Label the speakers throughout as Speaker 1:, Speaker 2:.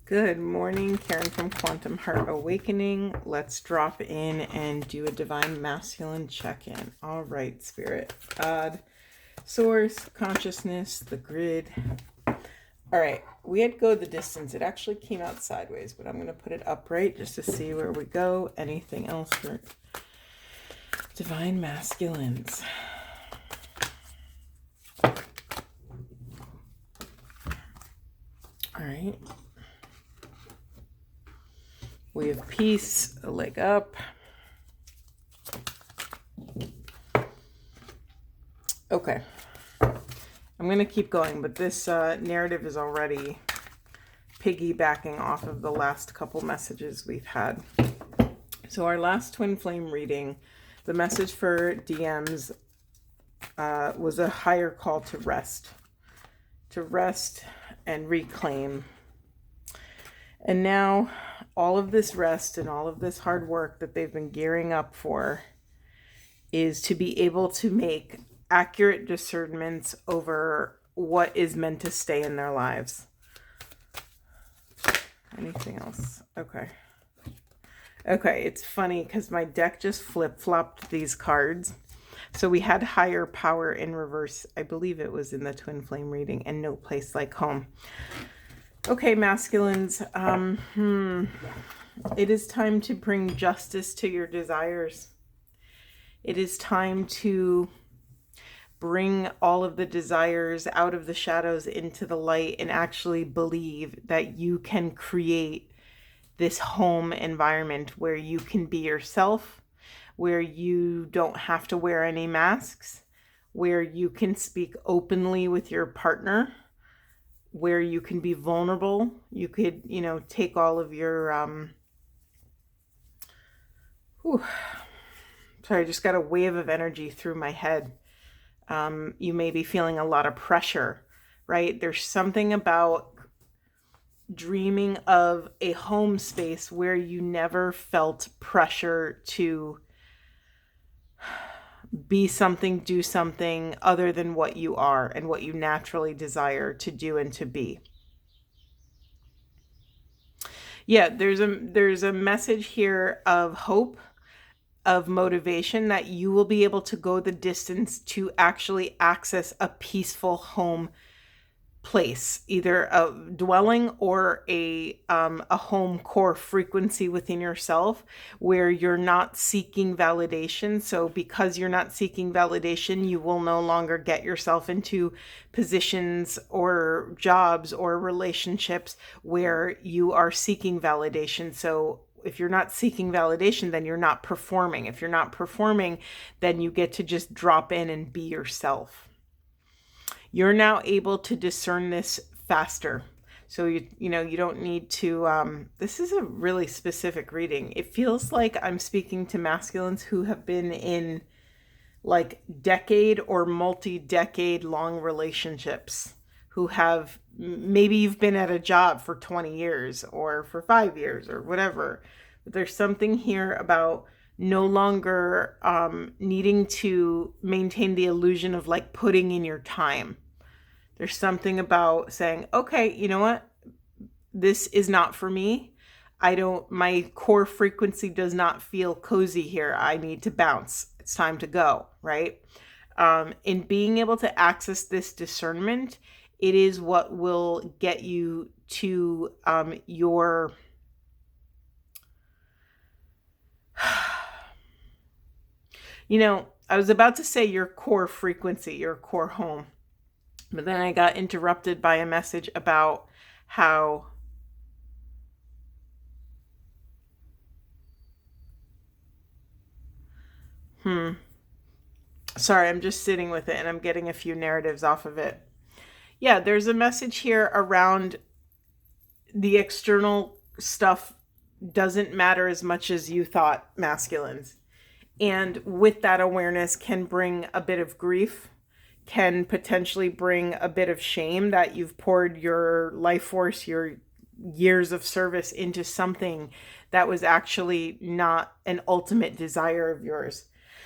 Speaker 1: Good morning, Karen from Quantum Heart Awakening. Let's drop in and do a Divine Masculine check-in. All right, Spirit, God, Source, Consciousness, the Grid. All right, we had Go the Distance. It actually came out sideways, but I'm going to put it upright just to see where we go. Anything else for Divine Masculines? All right. We have peace, a leg up. Okay. I'm going to keep going, but this narrative is already piggybacking off of the last couple messages we've had. So our last twin flame reading, the message for DMs was a higher call to rest and reclaim. And now all of this rest and all of this hard work that they've been gearing up for is to be able to make accurate discernments over what is meant to stay in their lives. Anything else? Okay. Okay, it's funny because my deck just flip-flopped these cards. So we had higher power in reverse. I believe it was in the twin flame reading, and no place like home. Okay, masculines, it is time to bring justice to your desires. It is time to bring all of the desires out of the shadows into the light and actually believe that you can create this home environment where you can be yourself, where you don't have to wear any masks, where you can speak openly with your partner, where you can be vulnerable. You could, take all of your, sorry, I just got a wave of energy through my head. You may be feeling a lot of pressure, right? There's something about dreaming of a home space where you never felt pressure to be something, do something other than what you are and what you naturally desire to do and to be. Yeah, there's a message here of hope, of motivation, that you will be able to go the distance to actually access a peaceful home place, either a dwelling or a home core frequency within yourself where you're not seeking validation. So because you're not seeking validation, you will no longer get yourself into positions or jobs or relationships where you are seeking validation. So if you're not seeking validation, then you're not performing. If you're not performing, then you get to just drop in and be yourself. You're now able to discern this faster. So you don't need to, this is a really specific reading. It feels like I'm speaking to masculines who have been in like decade or multi-decade long relationships, who have, maybe you've been at a job for 20 years or for 5 years or whatever. But there's something here about no longer needing to maintain the illusion of like putting in your time. There's something about saying, okay, you know what? This is not for me. My core frequency does not feel cozy here. I need to bounce. It's time to go, right? In being able to access this discernment, it is what will get you to your I was about to say your core frequency, your core home. But then I got interrupted by a message about how sorry, I'm just sitting with it and I'm getting a few narratives off of it. Yeah, there's a message here around the external stuff doesn't matter as much as you thought, masculines. And with that awareness can bring a bit of grief, can potentially bring a bit of shame that you've poured your life force, your years of service into something that was actually not an ultimate desire of yours.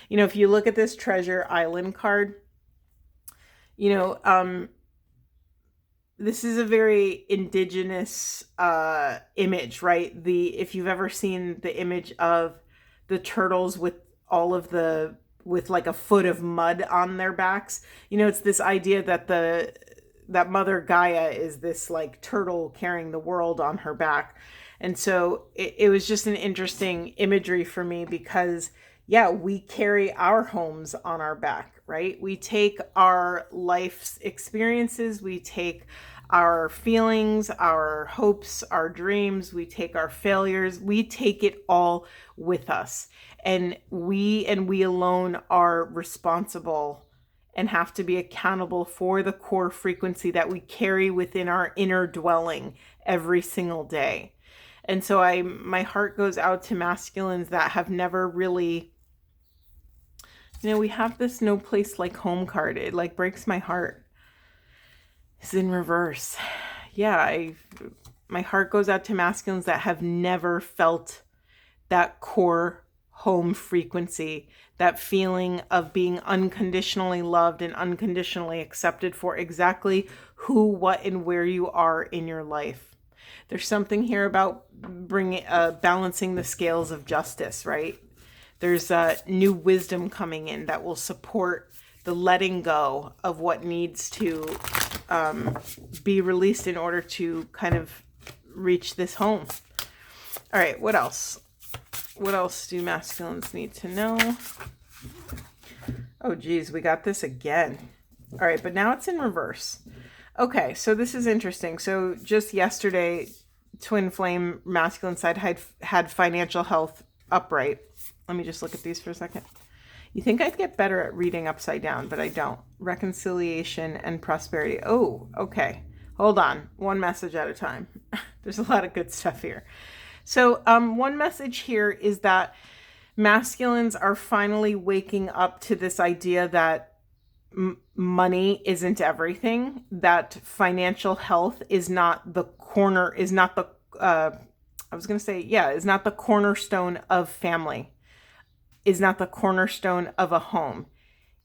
Speaker 1: If you look at this Treasure Island card, this is a very indigenous image, right? If you've ever seen the image of the turtles with all of the with like a foot of mud on their backs, it's this idea that that Mother Gaia is this like turtle carrying the world on her back. And so it was just an interesting imagery for me because, yeah, we carry our homes on our back, right? We take our life's experiences, we take our feelings, our hopes, our dreams, we take our failures, we take it all with us. And we alone are responsible and have to be accountable for the core frequency that we carry within our inner dwelling every single day. And so my heart goes out to masculines that have never really, we have this no place like home card. It like breaks my heart. It's in reverse. Yeah, my heart goes out to masculines that have never felt that core home frequency, that feeling of being unconditionally loved and unconditionally accepted for exactly who, what, and where you are in your life. There's something here about balancing the scales of justice, right? There's new wisdom coming in that will support the letting go of what needs to be released in order to kind of reach this home. All right, what else? What else do masculines need to know? Oh, geez, we got this again. All right, but now it's in reverse. Okay, so this is interesting. So just yesterday, twin flame masculine side had financial health upright. Let me just look at these for a second. You think I'd get better at reading upside down, but I don't. Reconciliation and prosperity. Oh, okay. Hold on. One message at a time. There's a lot of good stuff here. So one message here is that masculines are finally waking up to this idea that money isn't everything, that financial health is not the is not the cornerstone of family, is not the cornerstone of a home.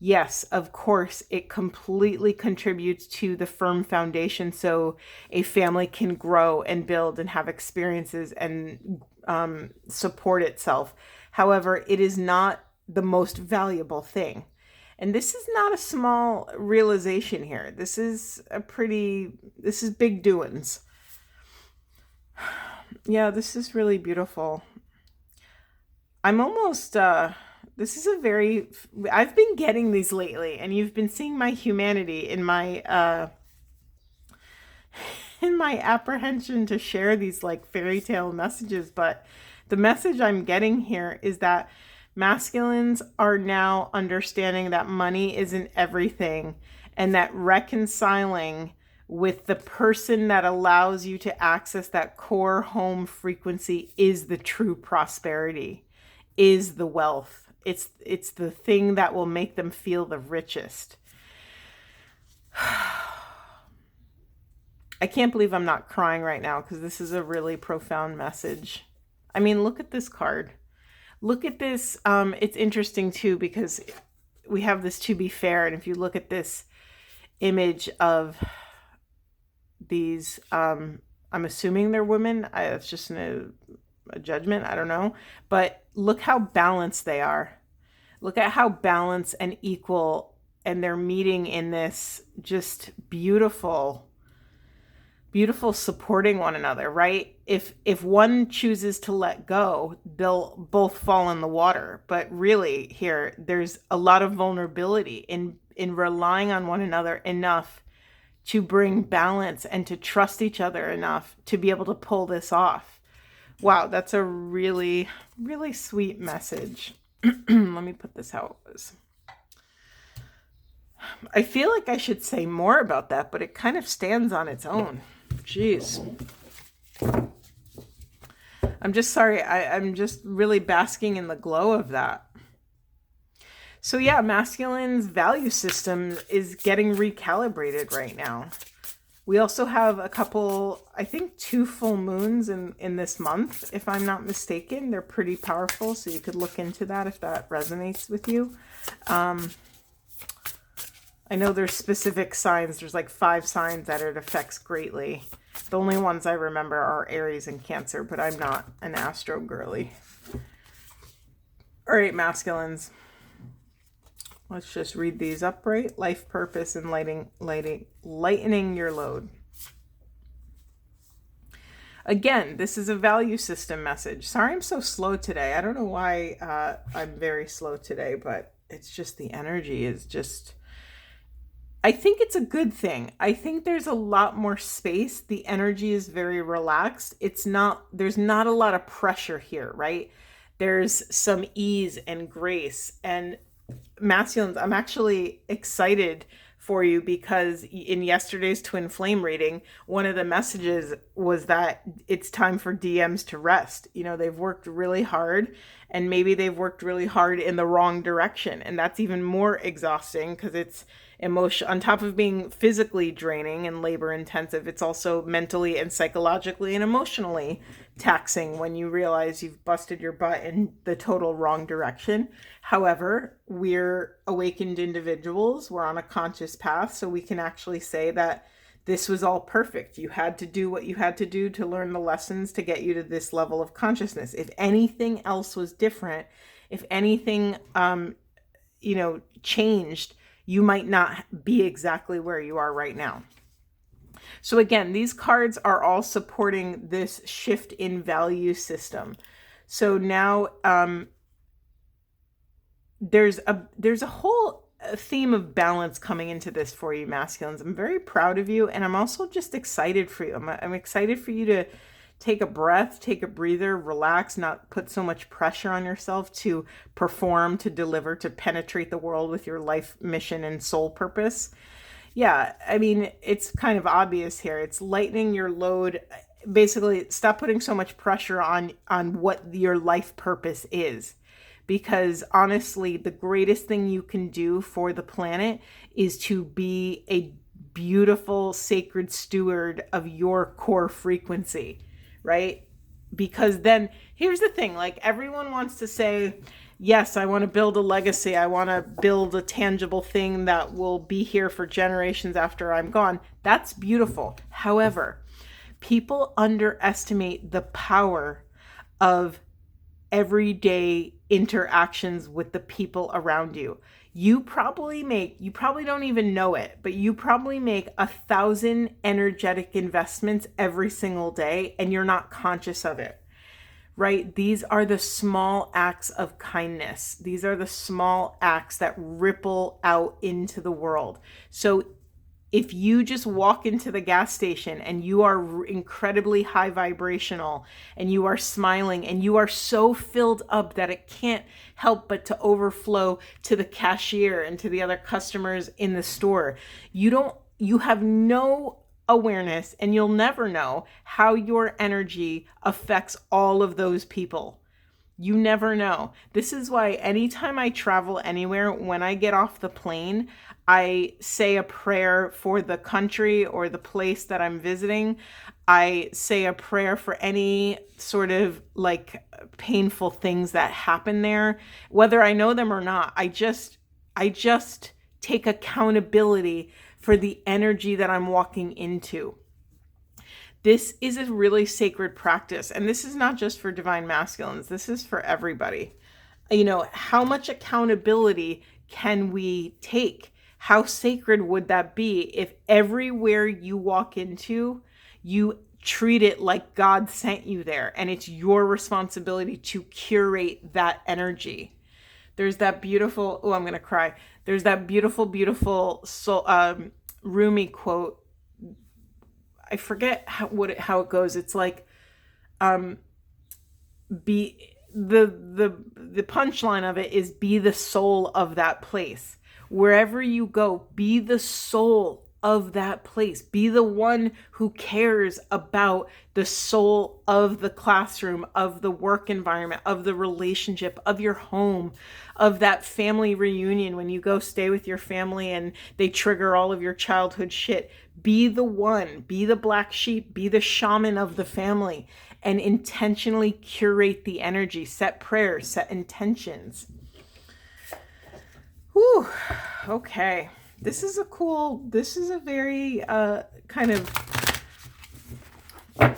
Speaker 1: Yes, of course, it completely contributes to the firm foundation so a family can grow and build and have experiences and support itself. However, it is not the most valuable thing. And this is not a small realization here. This is big doings. Yeah, this is really beautiful. I'm almost, this is I've been getting these lately, and you've been seeing my humanity in my apprehension to share these like fairy tale messages. But the message I'm getting here is that masculines are now understanding that money isn't everything, and that reconciling with the person that allows you to access that core home frequency is the true prosperity, is the wealth. It's the thing that will make them feel the richest. I can't believe I'm not crying right now because this is a really profound message. I mean, look at this card. Look at this. It's interesting too because we have this to be fair. And if you look at this image of these, I'm assuming they're women. It's just a judgment. I don't know. But look how balanced they are. Look at how balanced and equal, and they're meeting in this just beautiful supporting one another, right? If one chooses to let go, they'll both fall in the water. But really here, there's a lot of vulnerability in relying on one another enough to bring balance and to trust each other enough to be able to pull this off. Wow, that's a really, really sweet message. Let me put this how it was. I feel like I should say more about that, but it kind of stands on its own. Jeez. I'm just sorry. I'm just really basking in the glow of that. So yeah, masculine's value system is getting recalibrated right now. We also have a couple, I think 2 full moons in this month, if I'm not mistaken. They're pretty powerful, so you could look into that if that resonates with you. I I know there's specific signs. There's like 5 signs that it affects greatly. The only ones I remember are Aries and Cancer, but I'm not an astro girly. All right, masculines. Let's just read these upright. Life purpose and lightening your load. Again, this is a value system message. Sorry I'm so slow today. I don't know why I'm very slow today, but it's just the energy is just... I think it's a good thing. I think there's a lot more space. The energy is very relaxed. There's not a lot of pressure here, right? There's some ease and grace. And masculines, I'm actually excited for you because in yesterday's twin flame reading, one of the messages was that it's time for DMs to rest. You know, they've worked really hard, and maybe they've worked really hard in the wrong direction. And that's even more exhausting because it's emotion on top of being physically draining and labor intensive. It's also mentally and psychologically and emotionally taxing when you realize you've busted your butt in the total wrong direction. However, we're awakened individuals. We're on a conscious path, so we can actually say that this was all perfect. You had to do what you had to do to learn the lessons to get you to this level of consciousness. If anything else was different, if anything, changed, you might not be exactly where you are right now. So again, these cards are all supporting this shift in value system. So now there's a whole theme of balance coming into this for you, masculines. I'm very proud of you, and I'm also just excited for you. I'm excited for you to take a breath, take a breather, relax, not put so much pressure on yourself to perform, to deliver, to penetrate the world with your life mission and soul purpose. Yeah, I mean, it's kind of obvious here. It's lightening your load. Basically, stop putting so much pressure on what your life purpose is. Because honestly, the greatest thing you can do for the planet is to be a beautiful, sacred steward of your core frequency, right? Because then, here's the thing, like everyone wants to say, yes, I want to build a legacy. I want to build a tangible thing that will be here for generations after I'm gone. That's beautiful. However, people underestimate the power of everyday interactions with the people around you. You probably don't even know it, but you probably make 1,000 energetic investments every single day, and you're not conscious of it, right? These are the small acts of kindness. These are the small acts that ripple out into the world. So if you just walk into the gas station and you are incredibly high vibrational and you are smiling and you are so filled up that it can't help but to overflow to the cashier and to the other customers in the store, you have no awareness, and you'll never know how your energy affects all of those people. You never know. This is why anytime I travel anywhere, when I get off the plane, I say a prayer for the country or the place that I'm visiting. I say a prayer for any sort of like painful things that happen there, whether I know them or not. I just take accountability for the energy that I'm walking into. This is a really sacred practice, and this is not just for divine masculines. This is for everybody. You know, how much accountability can we take? How sacred would that be if everywhere you walk into, you treat it like God sent you there, and it's your responsibility to curate that energy? There's that beautiful, oh, I'm going to cry. There's that beautiful Rumi quote. I forget how it goes. It's like, be the punchline of it is be the soul of that place. Wherever you go, be the soul of that place. Be the one who cares about the soul of the classroom, of the work environment, of the relationship, of your home, of that family reunion when you go stay with your family and they trigger all of your childhood shit. Be the one, be the black sheep, be the shaman of the family, and intentionally curate the energy, set prayers, set intentions. Whew. Okay. This is a very kind of,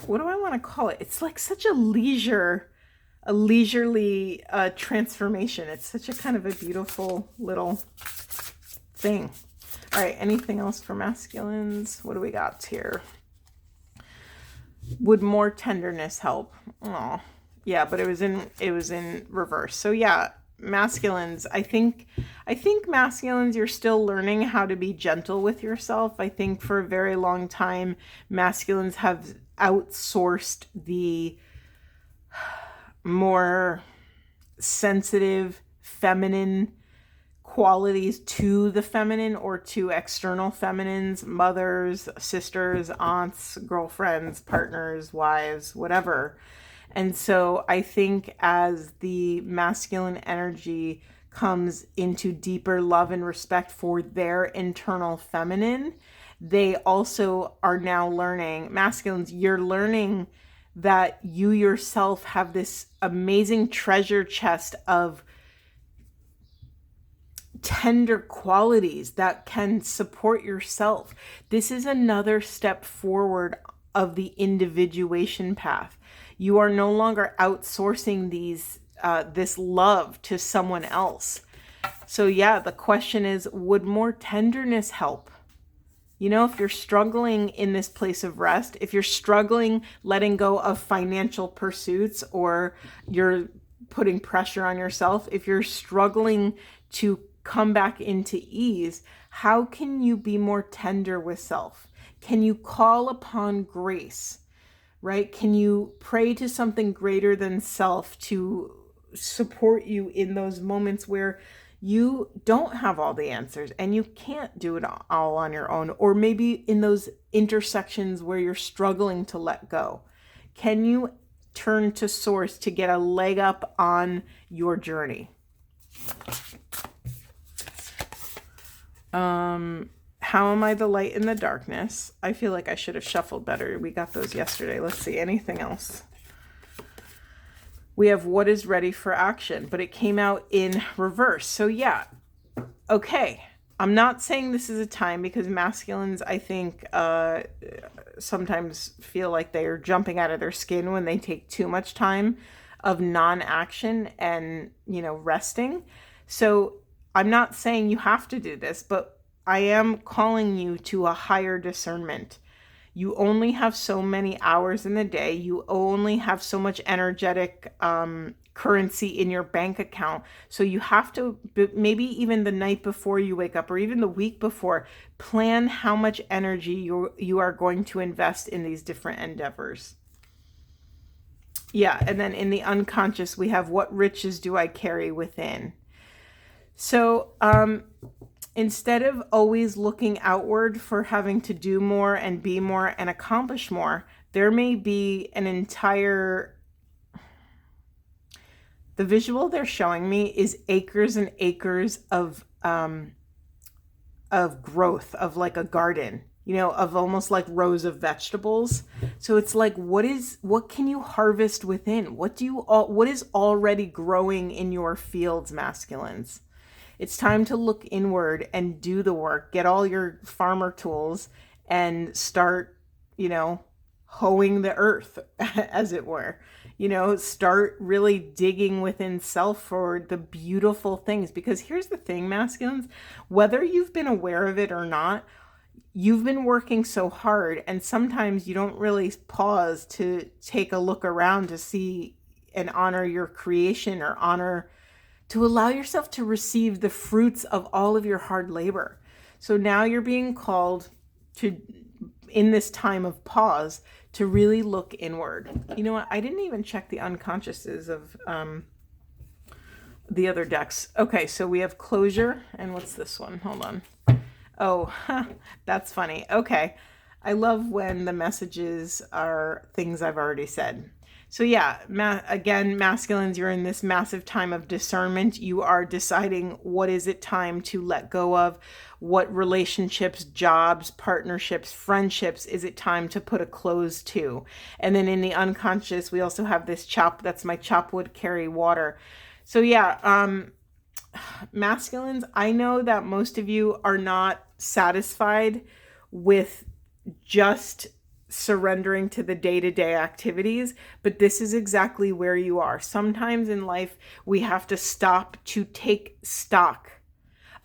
Speaker 1: what do I want to call it? It's like such a leisurely transformation. It's such a kind of a beautiful little thing. All right, anything else for masculines? What do we got here? Would more tenderness help? Oh, yeah, but it was in reverse. So yeah, masculines, I think masculines, you're still learning how to be gentle with yourself. I think for a very long time, masculines have outsourced the more sensitive, feminine qualities to the feminine or to external feminines, mothers, sisters, aunts, girlfriends, partners, wives, whatever. And so I think as the masculine energy comes into deeper love and respect for their internal feminine, they also are now learning, masculines, you're learning that you yourself have this amazing treasure chest of tender qualities that can support yourself. This is another step forward of the individuation path. You are no longer outsourcing this love to someone else. So yeah, the question is, would more tenderness help? You know, if you're struggling in this place of rest, if you're struggling letting go of financial pursuits, or you're putting pressure on yourself, if you're struggling to come back into ease, how can you be more tender with self? Can you call upon grace, right? Can you pray to something greater than self to support you in those moments where you don't have all the answers and you can't do it all on your own, or maybe in those intersections where you're struggling to let go? Can you turn to source to get a leg up on your journey? How am I the light in the darkness? I feel like I should have shuffled better. We got those yesterday. Let's see, anything else? We have what is ready for action, but it came out in reverse. So yeah, okay. I'm not saying this is a time, because masculines, I think, sometimes feel like they are jumping out of their skin when they take too much time of non-action and, resting. So I'm not saying you have to do this, but I am calling you to a higher discernment. You only have so many hours in the day. You only have so much energetic currency in your bank account. So you have to, maybe even the night before you wake up, or even the week before, plan how much energy you are going to invest in these different endeavors. Yeah, and then in the unconscious, we have what riches do I carry within? So instead of always looking outward for having to do more and be more and accomplish more, there may be an entire, the visual they're showing me is acres and acres of growth, of like a garden, of almost like rows of vegetables. So it's like, what can you harvest within? What is already growing in your fields, masculines? It's time to look inward and do the work. Get all your farmer tools and start, hoeing the earth, as it were. Start really digging within self for the beautiful things. Because here's the thing, masculines, whether you've been aware of it or not, you've been working so hard, and sometimes you don't really pause to take a look around to see and honor your creation, or to allow yourself to receive the fruits of all of your hard labor. So now you're being called to, in this time of pause, to really look inward. You know what? I didn't even check the unconsciouses of the other decks. Okay, so we have closure, and what's this one? Hold on. Oh, that's funny. Okay. I love when the messages are things I've already said. So yeah, again, masculines, you're in this massive time of discernment. You are deciding what is it time to let go of, what relationships, jobs, partnerships, friendships is it time to put a close to. And then in the unconscious, we also have this that's my chop wood, carry water. So yeah, masculines, I know that most of you are not satisfied with just surrendering to the day-to-day activities, but this is exactly where you are. Sometimes in life, we have to stop to take stock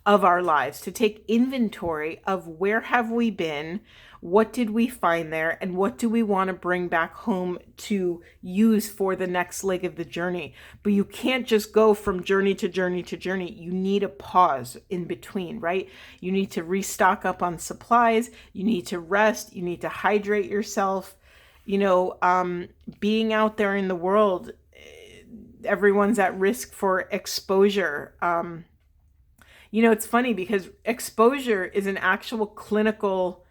Speaker 1: of our lives, to take inventory of where have we been, what did we find there, and what do we want to bring back home to use for the next leg of the journey. But you can't just go from journey to journey to journey. You need a pause in between, right? You need to restock up on supplies. You need to rest. You need to hydrate yourself. Being out there in the world, everyone's at risk for exposure. It's funny because exposure is an actual clinical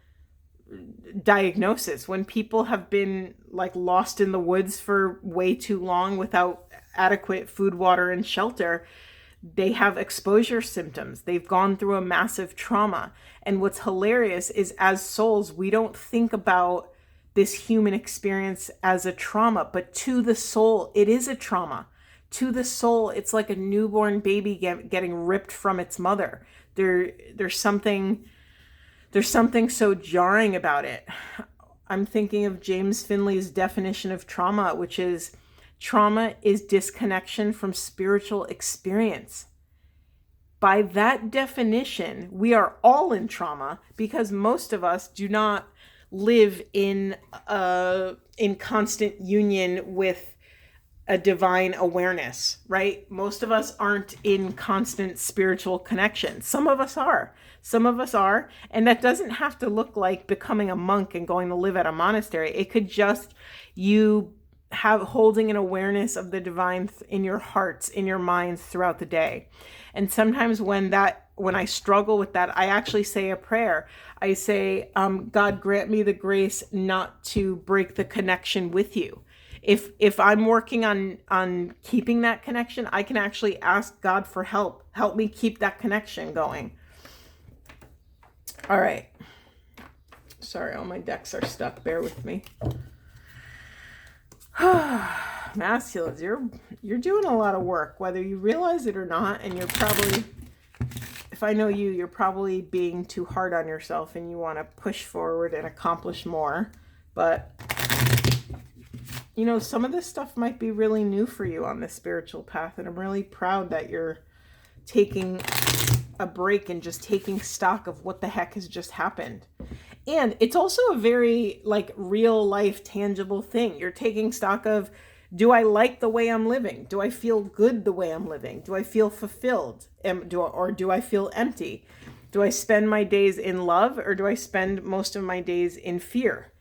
Speaker 1: diagnosis. When people have been like lost in the woods for way too long without adequate food, water, and shelter, they have exposure symptoms. They've gone through a massive trauma. And what's hilarious is, as souls, we don't think about this human experience as a trauma, but to the soul, it is a trauma. To the soul, it's like a newborn baby getting ripped from its mother. There's something so jarring about it. I'm thinking of James Finley's definition of trauma, which is trauma is disconnection from spiritual experience. By that definition, we are all in trauma because most of us do not live in constant union with a divine awareness, right? Most of us aren't in constant spiritual connection. Some of us are. And that doesn't have to look like becoming a monk and going to live at a monastery. It could just you holding an awareness of the divine in your hearts, in your minds throughout the day. And sometimes when I struggle with that, I actually say a prayer. I say, God, grant me the grace not to break the connection with you. If I'm working on keeping that connection, I can actually ask God for help. Help me keep that connection going. All right. Sorry, all my decks are stuck. Bear with me. Masculines, you're doing a lot of work, whether you realize it or not, and you're probably, if I know you, you're probably being too hard on yourself and you want to push forward and accomplish more. But some of this stuff might be really new for you on this spiritual path, and I'm really proud that you're taking a break and just taking stock of what the heck has just happened. And it's also a very real life tangible thing. You're taking stock of, do I like the way I'm living? Do I feel good the way I'm living? Do I feel fulfilled? Or do I feel empty? Do I spend my days in love, or do I spend most of my days in fear?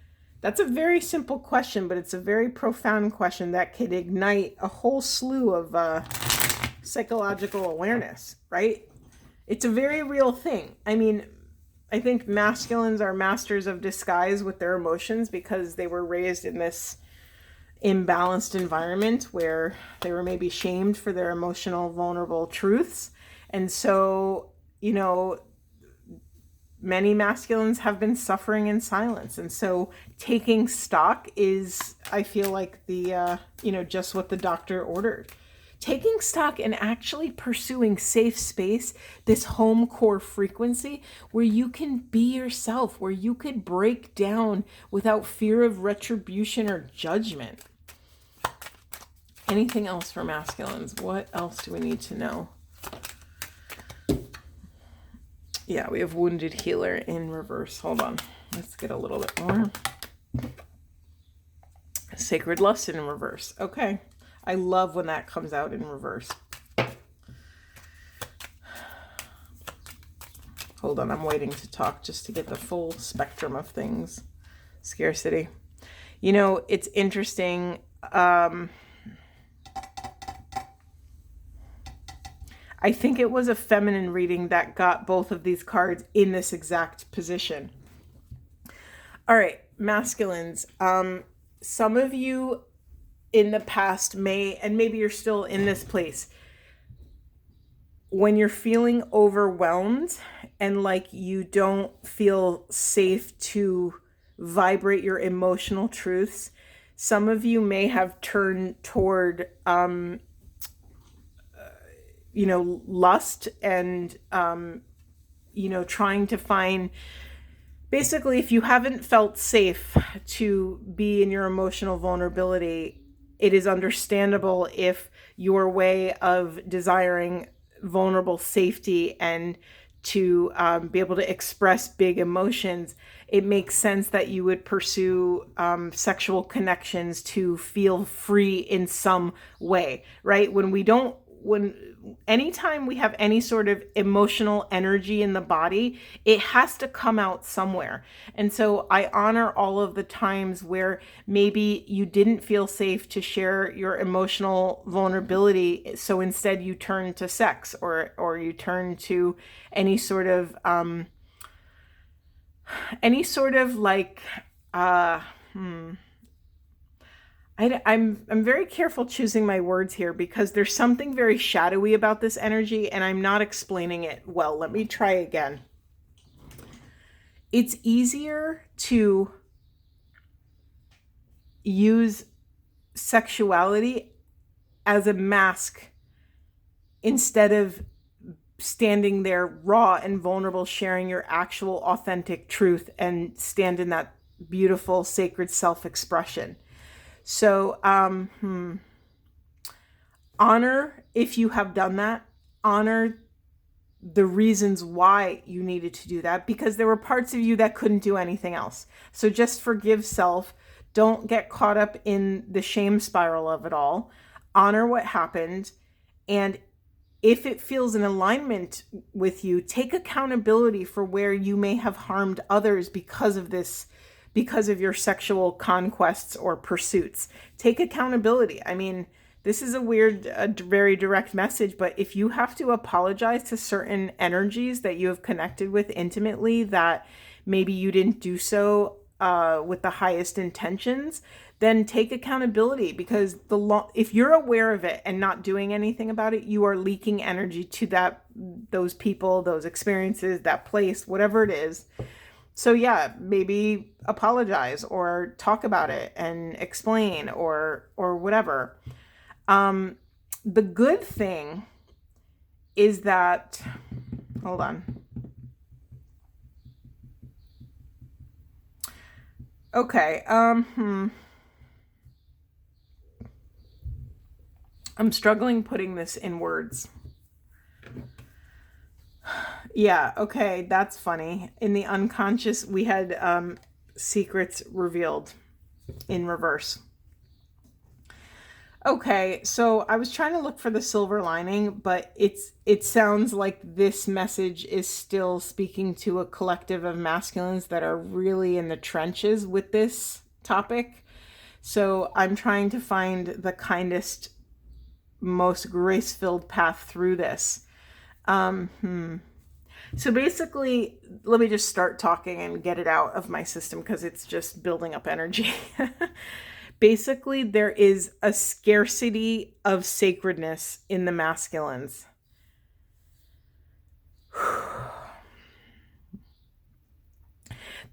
Speaker 1: That's a very simple question, but it's a very profound question that could ignite a whole slew of psychological awareness, right? It's a very real thing. I mean, I think masculines are masters of disguise with their emotions because they were raised in this imbalanced environment where they were maybe shamed for their emotional, vulnerable truths. And so, many masculines have been suffering in silence. And so taking stock is, I feel like just what the doctor ordered. Taking stock and actually pursuing safe space, this home core frequency where you can be yourself, where you could break down without fear of retribution or judgment. Anything else for masculines? What else do we need to know? Yeah, we have Wounded Healer in reverse. Hold on. Let's get a little bit more. Sacred Lust in reverse. Okay. I love when that comes out in reverse. Hold on, I'm waiting to talk just to get the full spectrum of things. Scarcity. It's interesting. I think it was a feminine reading that got both of these cards in this exact position. All right, masculines. Some of you in the past may, and maybe you're still in this place, when you're feeling overwhelmed and like you don't feel safe to vibrate your emotional truths, some of you may have turned toward lust and, trying to find, basically, if you haven't felt safe to be in your emotional vulnerability, it is understandable if your way of desiring vulnerable safety and to be able to express big emotions, it makes sense that you would pursue sexual connections to feel free in some way, right? Anytime we have any sort of emotional energy in the body, it has to come out somewhere. And so I honor all of the times where maybe you didn't feel safe to share your emotional vulnerability. So instead you turn to sex, or you turn to any sort of like, I'm very careful choosing my words here because there's something very shadowy about this energy and I'm not explaining it well. Let me try again. It's easier to use sexuality as a mask instead of standing there raw and vulnerable, sharing your actual authentic truth and stand in that beautiful sacred self-expression. So, honor if you have done that. Honor the reasons why you needed to do that, because there were parts of you that couldn't do anything else. So just forgive self. Don't get caught up in the shame spiral of it all. Honor what happened. And if it feels in alignment with you, take accountability for where you may have harmed others because of this, because of your sexual conquests or pursuits. Take accountability. I mean, this is a very direct message, but if you have to apologize to certain energies that you have connected with intimately, that maybe you didn't do so with the highest intentions, then take accountability, because if you're aware of it and not doing anything about it, you are leaking energy to those people, those experiences, that place, whatever it is. So yeah, maybe apologize or talk about it and explain or whatever. The good thing is that, hold on. Okay. I'm struggling putting this in words. Yeah, okay, that's funny. In the unconscious, we had secrets revealed in reverse. Okay, so I was trying to look for the silver lining, but it sounds like this message is still speaking to a collective of masculines that are really in the trenches with this topic. So I'm trying to find the kindest, most grace-filled path through this. So basically, let me just start talking and get it out of my system because it's just building up energy. Basically, there is a scarcity of sacredness in the masculines.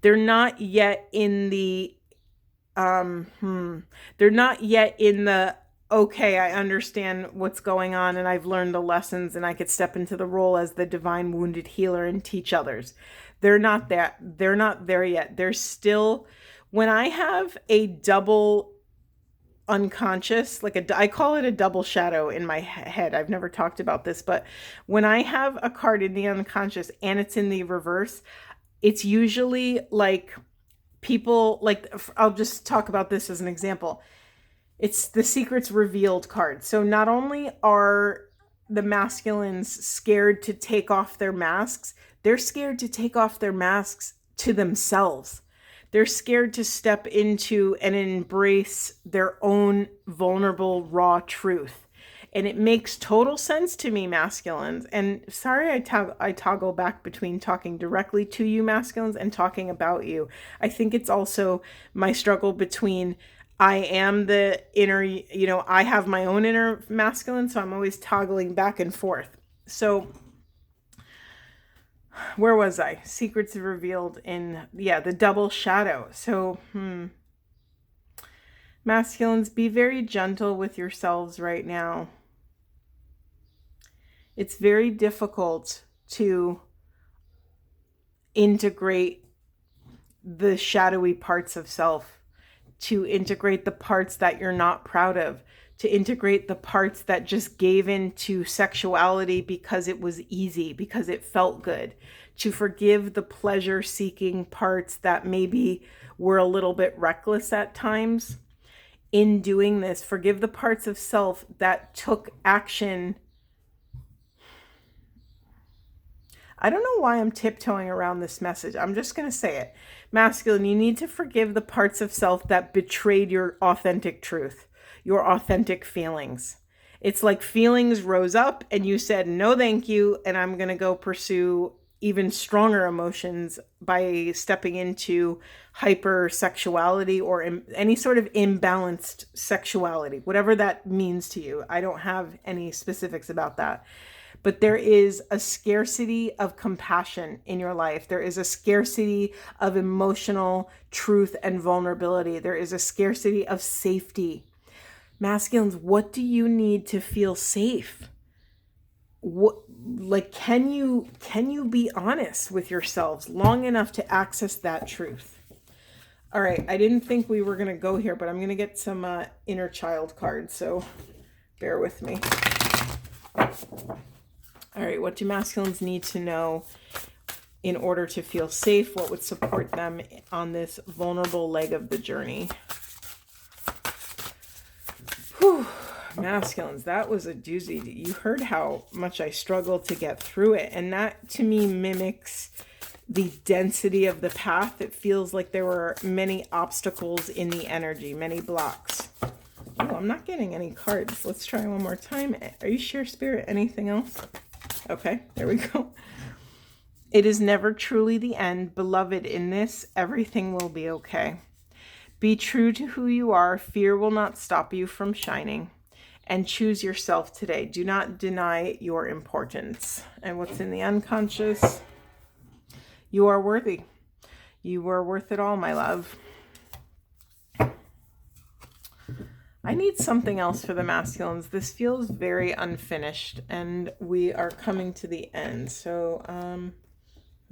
Speaker 1: They're not yet in the they're not yet in the, okay, I understand what's going on and I've learned the lessons and I could step into the role as the divine wounded healer and teach others. They're not there yet. They're still, when I have a double unconscious, like I call it a double shadow in my head. I've never talked about this, but when I have a card in the unconscious and it's in the reverse, it's usually like people, like, I'll just talk about this as an example. It's the secrets revealed card. So not only are the masculines scared to take off their masks, they're scared to take off their masks to themselves. They're scared to step into and embrace their own vulnerable, raw truth. And it makes total sense to me, masculines. And sorry, I toggle back between talking directly to you, masculines, and talking about you. I think it's also my struggle between, I am the inner, I have my own inner masculine, so I'm always toggling back and forth. So where was I? Secrets revealed in, the double shadow. So, masculines, be very gentle with yourselves right now. It's very difficult to integrate the shadowy parts of self, to integrate the parts that you're not proud of, to integrate the parts that just gave in to sexuality because it was easy, because it felt good, to forgive the pleasure-seeking parts that maybe were a little bit reckless at times. In doing this, forgive the parts of self that took action. I don't know why I'm tiptoeing around this message. I'm just going to say it. Masculine, you need to forgive the parts of self that betrayed your authentic truth, your authentic feelings. It's like feelings rose up and you said, no, thank you. And I'm going to go pursue even stronger emotions by stepping into hypersexuality or any sort of imbalanced sexuality, whatever that means to you. I don't have any specifics about that. But there is a scarcity of compassion in your life. There is a scarcity of emotional truth and vulnerability. There is a scarcity of safety. Masculines, what do you need to feel safe? Can you be honest with yourselves long enough to access that truth? All right, I didn't think we were going to go here, but I'm going to get some inner child cards, so bear with me. All right, what do masculines need to know in order to feel safe? What would support them on this vulnerable leg of the journey? Whew, masculines, that was a doozy. You heard how much I struggled to get through it, and that to me mimics the density of the path. It feels like there were many obstacles in the energy, many blocks. Oh, I'm not getting any cards. Let's try one more time. Are you sure, Spirit? Anything else? Okay, there we go. It is never truly the end. Beloved, in this, everything will be okay. Be true to who you are. Fear will not stop you from shining. And choose yourself today. Do not deny your importance. And what's in the unconscious? You are worthy. You are worth it all, my love. I need something else for the masculines. This feels very unfinished, and we are coming to the end. So,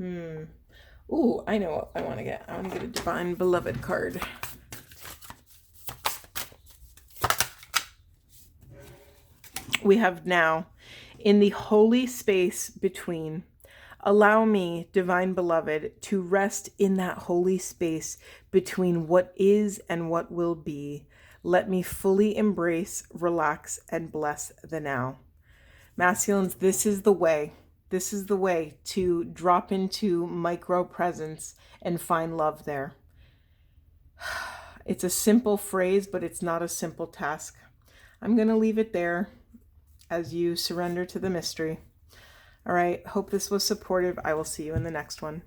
Speaker 1: Ooh, I know what I want to get. I want to get a Divine Beloved card. We have now, in the holy space between, allow me, Divine Beloved, to rest in that holy space between what is and what will be. Let me fully embrace, relax, and bless the now. Masculines, this is the way. This is the way to drop into micro presence and find love there. It's a simple phrase, but it's not a simple task. I'm going to leave it there as you surrender to the mystery. All right. Hope this was supportive. I will see you in the next one.